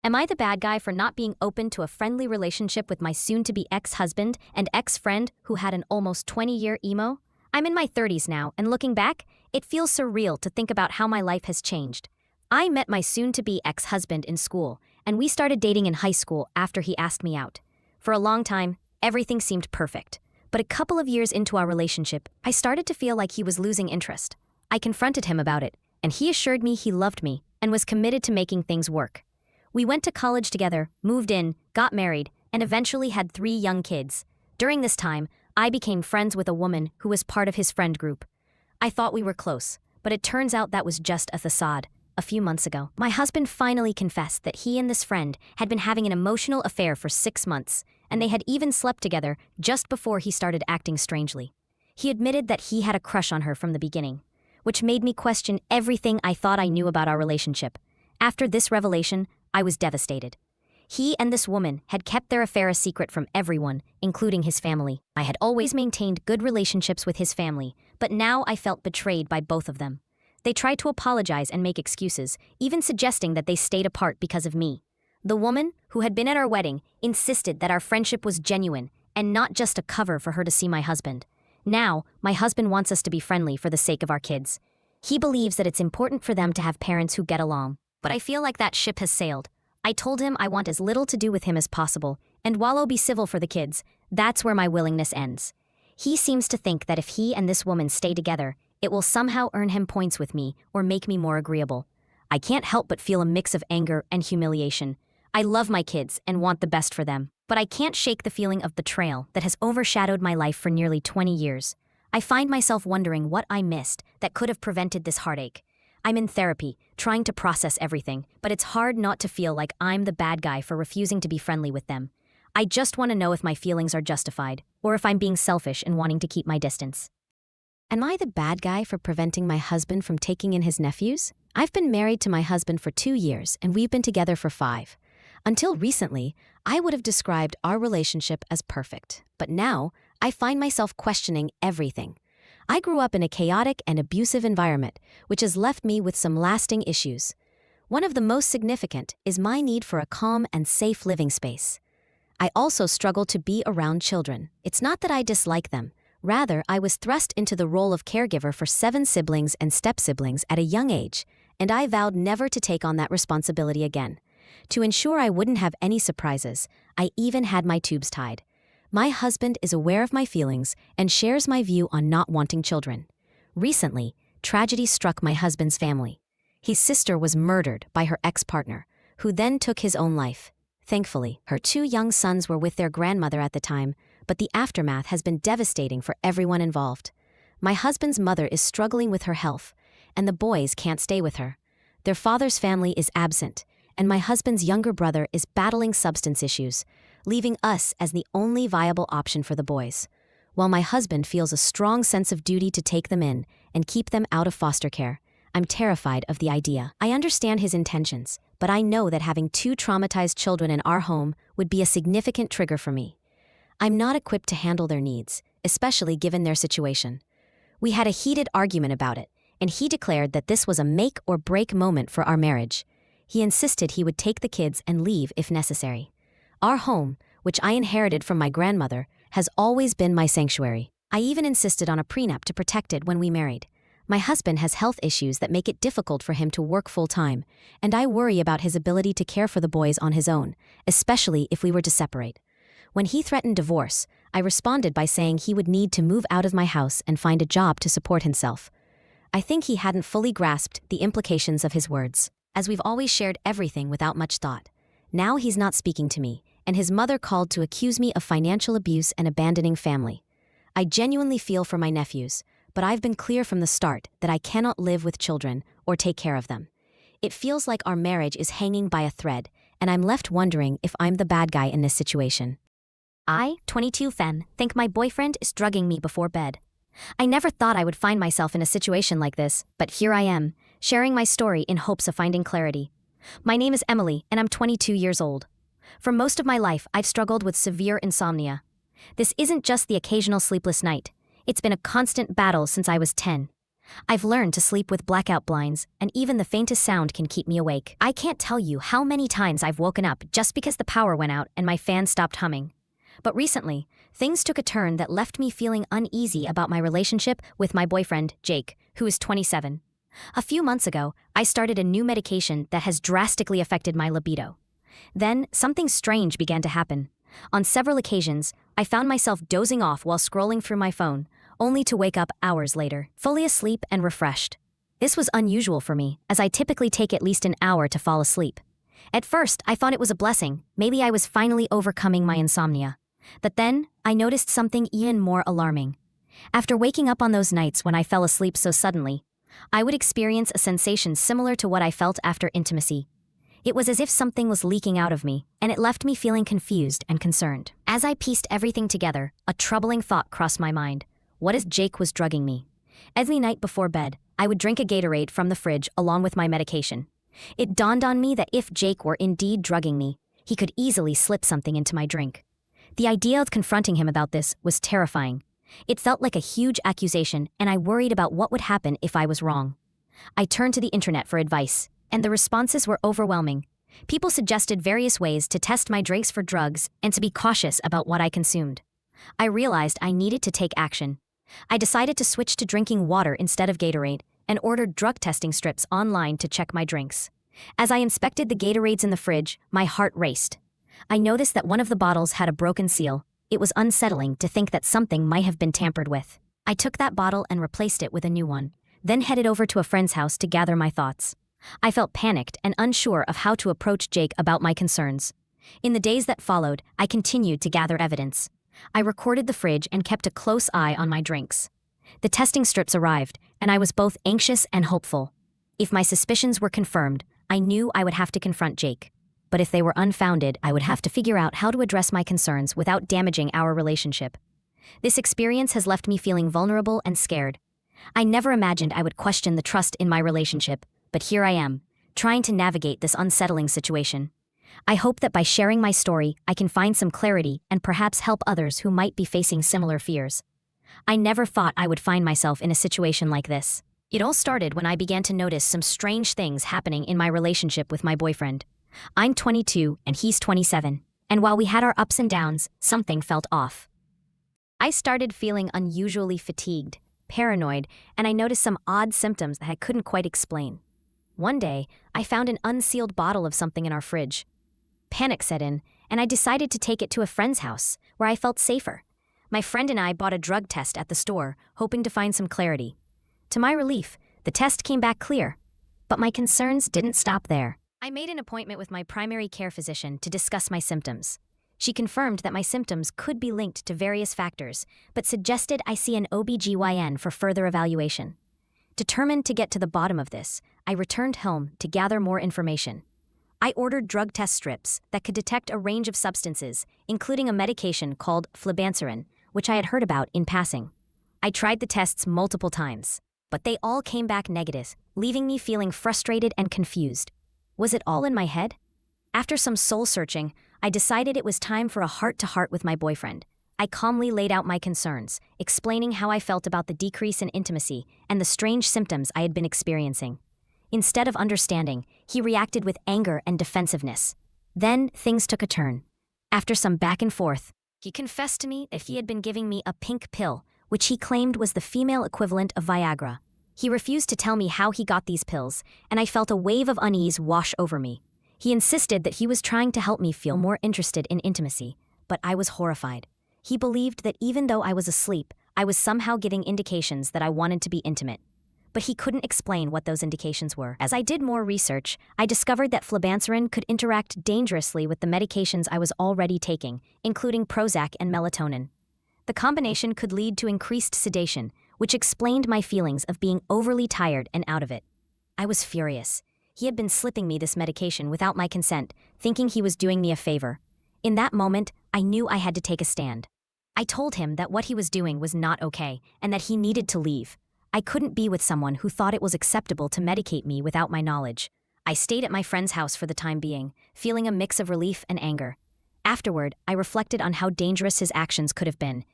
Am I the bad guy for not being open to a friendly relationship with my soon-to-be ex-husband and ex-friend who had an almost 20-year emo? I'm in my 30s now, and looking back, it feels surreal to think about how my life has changed. I met my soon-to-be ex-husband in school, and we started dating in high school after he asked me out. For a long time, everything seemed perfect. But a couple of years into our relationship, I started to feel like he was losing interest. I confronted him about it, and he assured me he loved me and was committed to making things work. We went to college together, moved in, got married, and eventually had 3 young kids. During this time, I became friends with a woman who was part of his friend group. I thought we were close, but it turns out that was just a facade. A few months ago, my husband finally confessed that he and this friend had been having an emotional affair for 6 months, and they had even slept together just before he started acting strangely. He admitted that he had a crush on her from the beginning, which made me question everything I thought I knew about our relationship. After this revelation, I was devastated. He and this woman had kept their affair a secret from everyone, including his family. I had always maintained good relationships with his family, but now I felt betrayed by both of them. They tried to apologize and make excuses, even suggesting that they stayed apart because of me. The woman, who had been at our wedding, insisted that our friendship was genuine and not just a cover for her to see my husband. Now, my husband wants us to be friendly for the sake of our kids. He believes that it's important for them to have parents who get along. But I feel like that ship has sailed. I told him I want as little to do with him as possible, and while I'll be civil for the kids, that's where my willingness ends. He seems to think that if he and this woman stay together, it will somehow earn him points with me or make me more agreeable. I can't help but feel a mix of anger and humiliation. I love my kids and want the best for them, but I can't shake the feeling of betrayal that has overshadowed my life for nearly 20 years. I find myself wondering what I missed that could have prevented this heartache. I'm in therapy, trying to process everything, but it's hard not to feel like I'm the bad guy for refusing to be friendly with them. I just want to know if my feelings are justified, or if I'm being selfish and wanting to keep my distance. Am I the bad guy for preventing my husband from taking in his nephews? I've been married to my husband for 2 years, and we've been together for 5. Until recently, I would have described our relationship as perfect, but now I find myself questioning everything. I grew up in a chaotic and abusive environment, which has left me with some lasting issues. One of the most significant is my need for a calm and safe living space. I also struggle to be around children. It's not that I dislike them. Rather, I was thrust into the role of caregiver for 7 siblings and step-siblings at a young age, and I vowed never to take on that responsibility again. To ensure I wouldn't have any surprises, I even had my tubes tied. My husband is aware of my feelings and shares my view on not wanting children. Recently, tragedy struck my husband's family. His sister was murdered by her ex-partner, who then took his own life. Thankfully, her 2 young sons were with their grandmother at the time, but the aftermath has been devastating for everyone involved. My husband's mother is struggling with her health, and the boys can't stay with her. Their father's family is absent, and my husband's younger brother is battling substance issues, leaving us as the only viable option for the boys. While my husband feels a strong sense of duty to take them in and keep them out of foster care, I'm terrified of the idea. I understand his intentions, but I know that having 2 traumatized children in our home would be a significant trigger for me. I'm not equipped to handle their needs, especially given their situation. We had a heated argument about it, and he declared that this was a make-or-break moment for our marriage. He insisted he would take the kids and leave if necessary. Our home, which I inherited from my grandmother, has always been my sanctuary. I even insisted on a prenup to protect it when we married. My husband has health issues that make it difficult for him to work full-time, and I worry about his ability to care for the boys on his own, especially if we were to separate. When he threatened divorce, I responded by saying he would need to move out of my house and find a job to support himself. I think he hadn't fully grasped the implications of his words, as we've always shared everything without much thought. Now he's not speaking to me, and his mother called to accuse me of financial abuse and abandoning family. I genuinely feel for my nephews, but I've been clear from the start that I cannot live with children or take care of them. It feels like our marriage is hanging by a thread, and I'm left wondering if I'm the bad guy in this situation. I, 22 femme, think my boyfriend is drugging me before bed. I never thought I would find myself in a situation like this, but here I am, sharing my story in hopes of finding clarity. My name is Emily, and I'm 22 years old. For most of my life, I've struggled with severe insomnia. This isn't just the occasional sleepless night. It's been a constant battle since I was 10. I've learned to sleep with blackout blinds, and even the faintest sound can keep me awake. I can't tell you how many times I've woken up just because the power went out and my fan stopped humming. But recently, things took a turn that left me feeling uneasy about my relationship with my boyfriend, Jake, who is 27. A few months ago, I started a new medication that has drastically affected my libido. Then, something strange began to happen. On several occasions, I found myself dozing off while scrolling through my phone, only to wake up hours later, fully asleep and refreshed. This was unusual for me, as I typically take at least an hour to fall asleep. At first, I thought it was a blessing. Maybe I was finally overcoming my insomnia. But then, I noticed something even more alarming. After waking up on those nights when I fell asleep so suddenly, I would experience a sensation similar to what I felt after intimacy. It was as if something was leaking out of me, and it left me feeling confused and concerned. As I pieced everything together, a troubling thought crossed my mind. What if Jake was drugging me? Every night before bed, I would drink a Gatorade from the fridge along with my medication. It dawned on me that if Jake were indeed drugging me, he could easily slip something into my drink. The idea of confronting him about this was terrifying. It felt like a huge accusation, and I worried about what would happen if I was wrong. I turned to the internet for advice, and the responses were overwhelming. People suggested various ways to test my drinks for drugs and to be cautious about what I consumed. I realized I needed to take action. I decided to switch to drinking water instead of Gatorade and ordered drug testing strips online to check my drinks. As I inspected the Gatorades in the fridge, my heart raced. I noticed that one of the bottles had a broken seal. It was unsettling to think that something might have been tampered with. I took that bottle and replaced it with a new one, then headed over to a friend's house to gather my thoughts. I felt panicked and unsure of how to approach Jake about my concerns. In the days that followed, I continued to gather evidence. I recorded the fridge and kept a close eye on my drinks. The testing strips arrived, and I was both anxious and hopeful. If my suspicions were confirmed, I knew I would have to confront Jake. But if they were unfounded, I would have to figure out how to address my concerns without damaging our relationship. This experience has left me feeling vulnerable and scared. I never imagined I would question the trust in my relationship, but here I am, trying to navigate this unsettling situation. I hope that by sharing my story, I can find some clarity and perhaps help others who might be facing similar fears. I never thought I would find myself in a situation like this. It all started when I began to notice some strange things happening in my relationship with my boyfriend. I'm 22 and he's 27, and while we had our ups and downs, something felt off. I started feeling unusually fatigued, paranoid, and I noticed some odd symptoms that I couldn't quite explain. One day, I found an unsealed bottle of something in our fridge. Panic set in, and I decided to take it to a friend's house, where I felt safer. My friend and I bought a drug test at the store, hoping to find some clarity. To my relief, the test came back clear. But my concerns didn't stop there. I made an appointment with my primary care physician to discuss my symptoms. She confirmed that my symptoms could be linked to various factors, but suggested I see an OB/GYN for further evaluation. Determined to get to the bottom of this, I returned home to gather more information. I ordered drug test strips that could detect a range of substances, including a medication called flibanserin, which I had heard about in passing. I tried the tests multiple times, but they all came back negative, leaving me feeling frustrated and confused. Was it all in my head? After some soul-searching, I decided it was time for a heart-to-heart with my boyfriend. I calmly laid out my concerns, explaining how I felt about the decrease in intimacy and the strange symptoms I had been experiencing. Instead of understanding, he reacted with anger and defensiveness. Then, things took a turn. After some back and forth, he confessed to me that he had been giving me a pink pill, which he claimed was the female equivalent of Viagra. He refused to tell me how he got these pills, and I felt a wave of unease wash over me. He insisted that he was trying to help me feel more interested in intimacy, but I was horrified. He believed that even though I was asleep, I was somehow giving indications that I wanted to be intimate. But he couldn't explain what those indications were. As I did more research, I discovered that flibanserin could interact dangerously with the medications I was already taking, including Prozac and melatonin. The combination could lead to increased sedation, which explained my feelings of being overly tired and out of it. I was furious. He had been slipping me this medication without my consent, thinking he was doing me a favor. In that moment, I knew I had to take a stand. I told him that what he was doing was not okay, and that he needed to leave. I couldn't be with someone who thought it was acceptable to medicate me without my knowledge. I stayed at my friend's house for the time being, feeling a mix of relief and anger. Afterward, I reflected on how dangerous his actions could have been.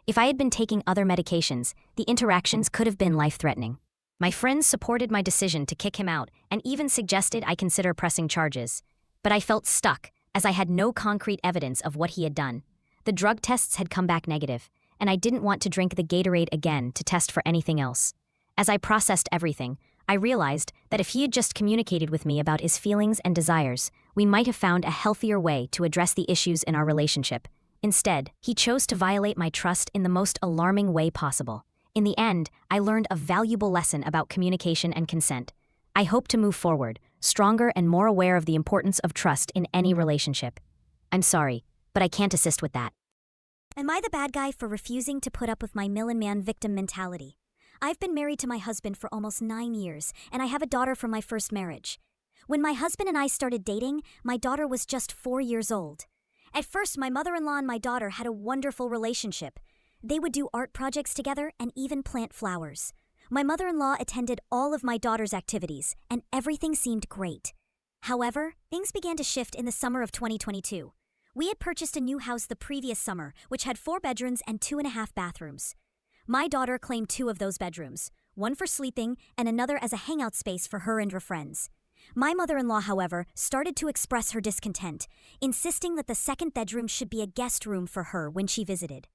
If I had been taking other medications, the interactions could have been life-threatening. My friends supported my decision to kick him out and even suggested I consider pressing charges. But I felt stuck, as I had no concrete evidence of what he had done. The drug tests had come back negative, and I didn't want to drink the Gatorade again to test for anything else. As I processed everything, I realized that if he had just communicated with me about his feelings and desires, we might have found a healthier way to address the issues in our relationship. Instead, he chose to violate my trust in the most alarming way possible. In the end, I learned a valuable lesson about communication and consent. I hope to move forward, stronger and more aware of the importance of trust in any relationship. I'm sorry, but I can't assist with that. Am I the bad guy for refusing to put up with my million-man victim mentality? I've been married to my husband for almost 9 years, and I have a daughter from my first marriage. When my husband and I started dating, my daughter was just 4 years old. At first, my mother-in-law and my daughter had a wonderful relationship. They would do art projects together and even plant flowers. My mother-in-law attended all of my daughter's activities, and everything seemed great. However, things began to shift in the summer of 2022. We had purchased a new house the previous summer, which had 4 bedrooms and 2.5 bathrooms. My daughter claimed 2 of those bedrooms, one for sleeping and another as a hangout space for her and her friends. My mother-in-law, however, started to express her discontent, insisting that the second bedroom should be a guest room for her when she visited.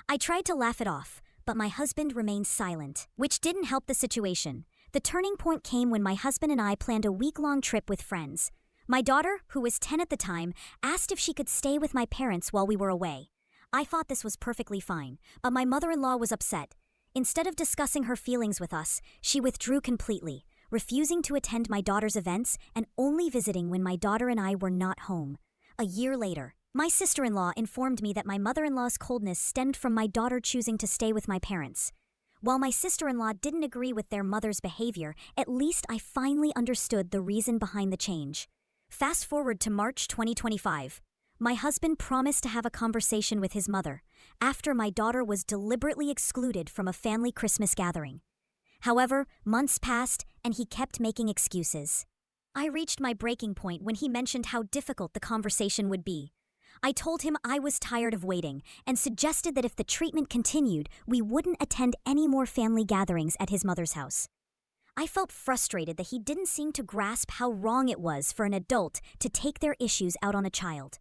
I tried to laugh it off, but my husband remained silent, which didn't help the situation. The turning point came when my husband and I planned a week-long trip with friends. My daughter, who was 10 at the time, asked if she could stay with my parents while we were away. I thought this was perfectly fine, but my mother-in-law was upset. Instead of discussing her feelings with us, she withdrew completely, refusing to attend my daughter's events and only visiting when my daughter and I were not home. A year later, my sister-in-law informed me that my mother-in-law's coldness stemmed from my daughter choosing to stay with my parents. While my sister-in-law didn't agree with their mother's behavior, at least I finally understood the reason behind the change. Fast forward to March 2025. My husband promised to have a conversation with his mother after my daughter was deliberately excluded from a family Christmas gathering. However, months passed and he kept making excuses. I reached my breaking point when he mentioned how difficult the conversation would be. I told him I was tired of waiting and suggested that if the treatment continued, we wouldn't attend any more family gatherings at his mother's house. I felt frustrated that he didn't seem to grasp how wrong it was for an adult to take their issues out on a child.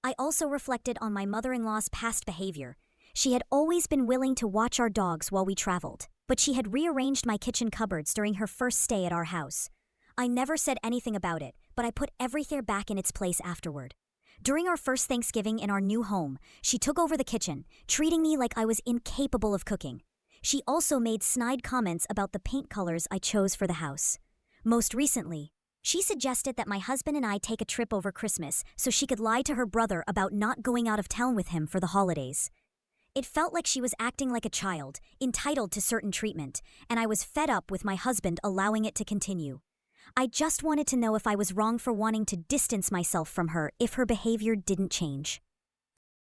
I also reflected on my mother-in-law's past behavior. She had always been willing to watch our dogs while we traveled, but she had rearranged my kitchen cupboards during her first stay at our house. I never said anything about it, but I put everything back in its place afterward. During our first Thanksgiving in our new home, she took over the kitchen, treating me like I was incapable of cooking. She also made snide comments about the paint colors I chose for the house. Most recently, she suggested that my husband and I take a trip over Christmas so she could lie to her brother about not going out of town with him for the holidays. It felt like she was acting like a child, entitled to certain treatment, and I was fed up with my husband allowing it to continue. I just wanted to know if I was wrong for wanting to distance myself from her if her behavior didn't change.